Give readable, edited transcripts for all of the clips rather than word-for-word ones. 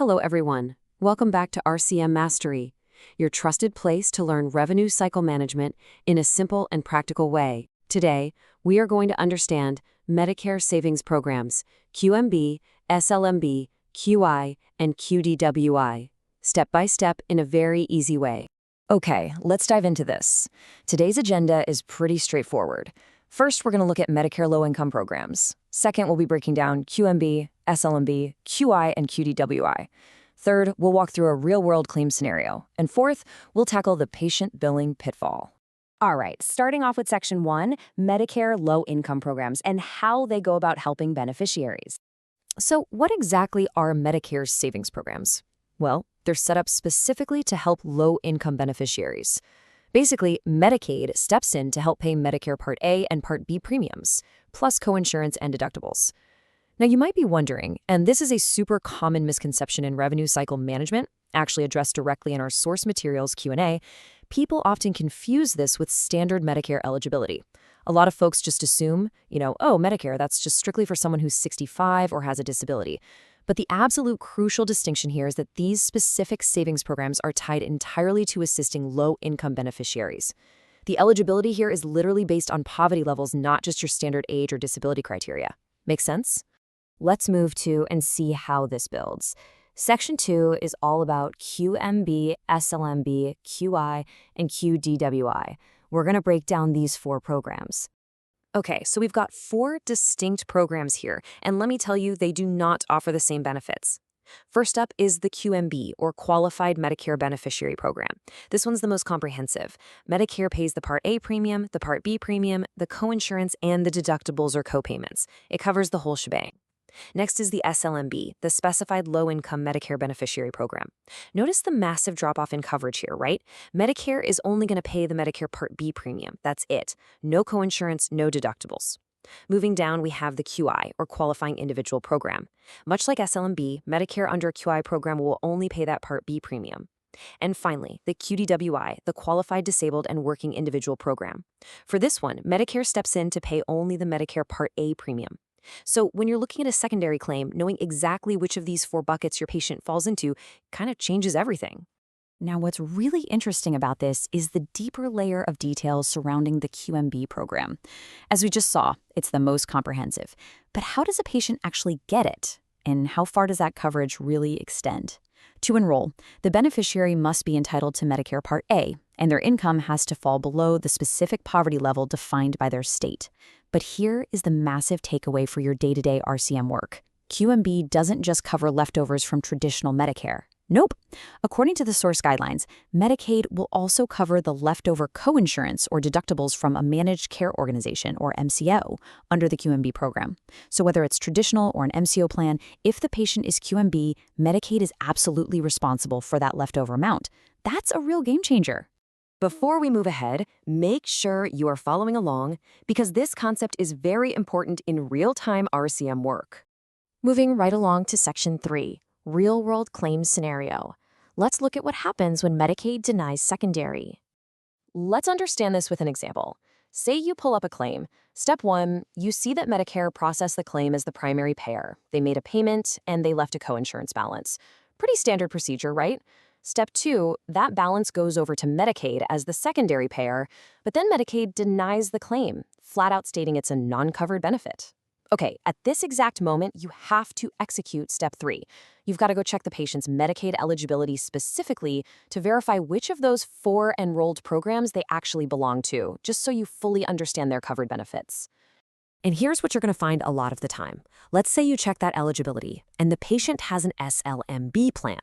Hello, everyone. Welcome back to RCM Mastery, your trusted place to learn revenue cycle management in a simple and practical way. Today, we are going to understand Medicare Savings Programs, QMB, SLMB, QI, and QDWI, step by step in a very easy way. Okay, let's dive into this. Today's agenda is pretty straightforward. First, we're going to look at Medicare low-income programs. Second, we'll be breaking down QMB, SLMB, QI, and QDWI. Third, we'll walk through a real-world claim scenario. And fourth, we'll tackle the patient billing pitfall. All right, starting off with Section 1, Medicare low-income programs and how they go about helping beneficiaries. So what exactly are Medicare savings programs? Well, they're set up specifically to help low-income beneficiaries. Basically, Medicaid steps in to help pay Medicare Part A and Part B premiums, plus coinsurance and deductibles. Now, you might be wondering, and this is a super common misconception in revenue cycle management, actually addressed directly in our source materials Q&A, people often confuse this with standard Medicare eligibility. A lot of folks just assume, oh, Medicare, that's just strictly for someone who's 65 or has a disability. But the absolute crucial distinction here is that these specific savings programs are tied entirely to assisting low-income beneficiaries. The eligibility here is literally based on poverty levels, not just your standard age or disability criteria. Make sense? Let's move to and see how this builds. Section 2 is all about QMB, SLMB, QI, and QDWI. We're going to break down these 4 programs. Okay, so we've got 4 distinct programs here, and let me tell you, they do not offer the same benefits. First up is the QMB, or Qualified Medicare Beneficiary Program. This one's the most comprehensive. Medicare pays the Part A premium, the Part B premium, the coinsurance, and the deductibles or copayments. It covers the whole shebang. Next is the SLMB, the Specified Low-Income Medicare Beneficiary Program. Notice the massive drop-off in coverage here, right? Medicare is only going to pay the Medicare Part B premium. That's it. No coinsurance, no deductibles. Moving down, we have the QI, or Qualifying Individual Program. Much like SLMB, Medicare under a QI program will only pay that Part B premium. And finally, the QDWI, the Qualified Disabled and Working Individual Program. For this one, Medicare steps in to pay only the Medicare Part A premium. So when you're looking at a secondary claim, knowing exactly which of these 4 buckets your patient falls into kind of changes everything. Now, what's really interesting about this is the deeper layer of details surrounding the QMB program. As we just saw, it's the most comprehensive. But how does a patient actually get it? And how far does that coverage really extend? To enroll, the beneficiary must be entitled to Medicare Part A, and their income has to fall below the specific poverty level defined by their state. But here is the massive takeaway for your day-to-day RCM work. QMB doesn't just cover leftovers from traditional Medicare. Nope. According to the source guidelines, Medicaid will also cover the leftover coinsurance or deductibles from a managed care organization, or MCO, under the QMB program. So whether it's traditional or an MCO plan, if the patient is QMB, Medicaid is absolutely responsible for that leftover amount. That's a real game changer. Before we move ahead, make sure you are following along, because this concept is very important in real-time RCM work. Moving right along to Section 3. Real-world claim scenario. Let's look at what happens when Medicaid denies secondary. Let's understand this with an example. Say you pull up a claim. Step 1, you see that Medicare processed the claim as the primary payer. They made a payment, and they left a coinsurance balance. Pretty standard procedure, right? Step 2, that balance goes over to Medicaid as the secondary payer, but then Medicaid denies the claim, flat out stating it's a non-covered benefit. Okay, at this exact moment, you have to execute Step 3. You've got to go check the patient's Medicaid eligibility specifically to verify which of those 4 enrolled programs they actually belong to, just so you fully understand their covered benefits. And here's what you're going to find a lot of the time. Let's say you check that eligibility, and the patient has an SLMB plan.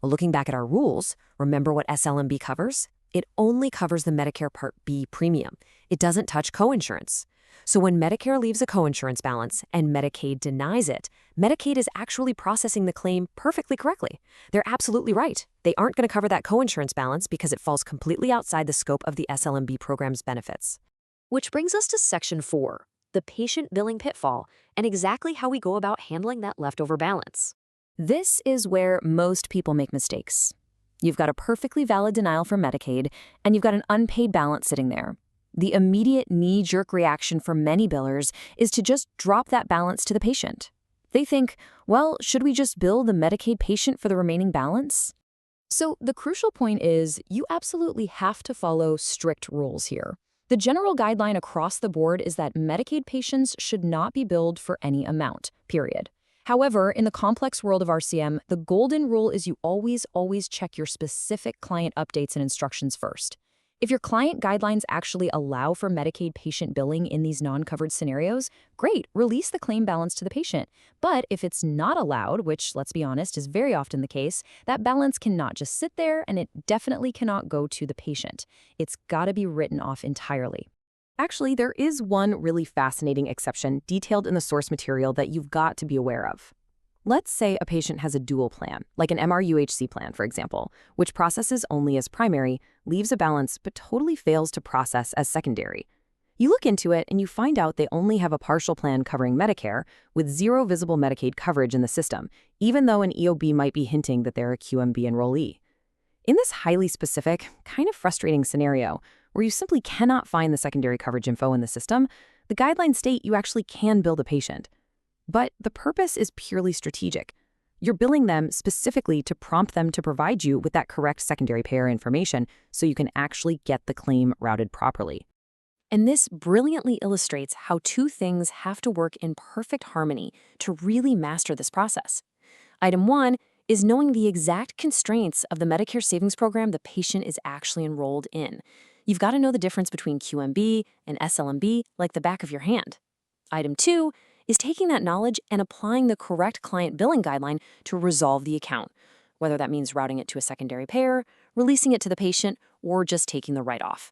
Well, looking back at our rules, remember what SLMB covers? It only covers the Medicare Part B premium. It doesn't touch coinsurance. So when Medicare leaves a coinsurance balance and Medicaid denies it, Medicaid is actually processing the claim perfectly correctly. They're absolutely right. They aren't going to cover that coinsurance balance because it falls completely outside the scope of the SLMB program's benefits. Which brings us to Section 4, the patient billing pitfall, and exactly how we go about handling that leftover balance. This is where most people make mistakes. You've got a perfectly valid denial from Medicaid, and you've got an unpaid balance sitting there. The immediate knee-jerk reaction for many billers is to just drop that balance to the patient. They think, well, should we just bill the Medicaid patient for the remaining balance? So the crucial point is you absolutely have to follow strict rules here. The general guideline across the board is that Medicaid patients should not be billed for any amount, period. However, in the complex world of RCM, the golden rule is you always check your specific client updates and instructions first. If your client guidelines actually allow for Medicaid patient billing in these non-covered scenarios, great, release the claim balance to the patient. But if it's not allowed, which, let's be honest, is very often the case, that balance cannot just sit there and it definitely cannot go to the patient. It's got to be written off entirely. Actually, there is one really fascinating exception detailed in the source material that you've got to be aware of. Let's say a patient has a dual plan, like an MRUHC plan, for example, which processes only as primary, leaves a balance, but totally fails to process as secondary. You look into it and you find out they only have a partial plan covering Medicare with zero visible Medicaid coverage in the system, even though an EOB might be hinting that they're a QMB enrollee. In this highly specific, kind of frustrating scenario, where you simply cannot find the secondary coverage info in the system, the guidelines state you actually can bill the patient. But the purpose is purely strategic. You're billing them specifically to prompt them to provide you with that correct secondary payer information so you can actually get the claim routed properly. And this brilliantly illustrates how two things have to work in perfect harmony to really master this process. Item 1 is knowing the exact constraints of the Medicare Savings Program the patient is actually enrolled in. You've got to know the difference between QMB and SLMB like the back of your hand. Item 2 is taking that knowledge and applying the correct client billing guideline to resolve the account, whether that means routing it to a secondary payer, releasing it to the patient, or just taking the write-off.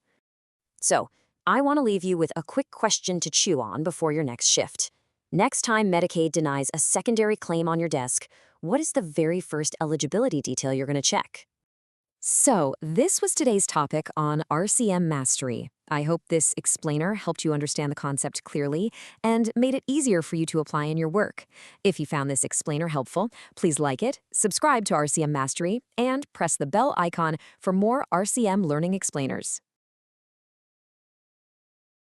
So, I want to leave you with a quick question to chew on before your next shift. Next time Medicaid denies a secondary claim on your desk, what is the very first eligibility detail you're going to check? So, this was today's topic on RCM Mastery. I hope this explainer helped you understand the concept clearly and made it easier for you to apply in your work. If you found this explainer helpful, please like it, subscribe to RCM Mastery, and press the bell icon for more RCM learning explainers.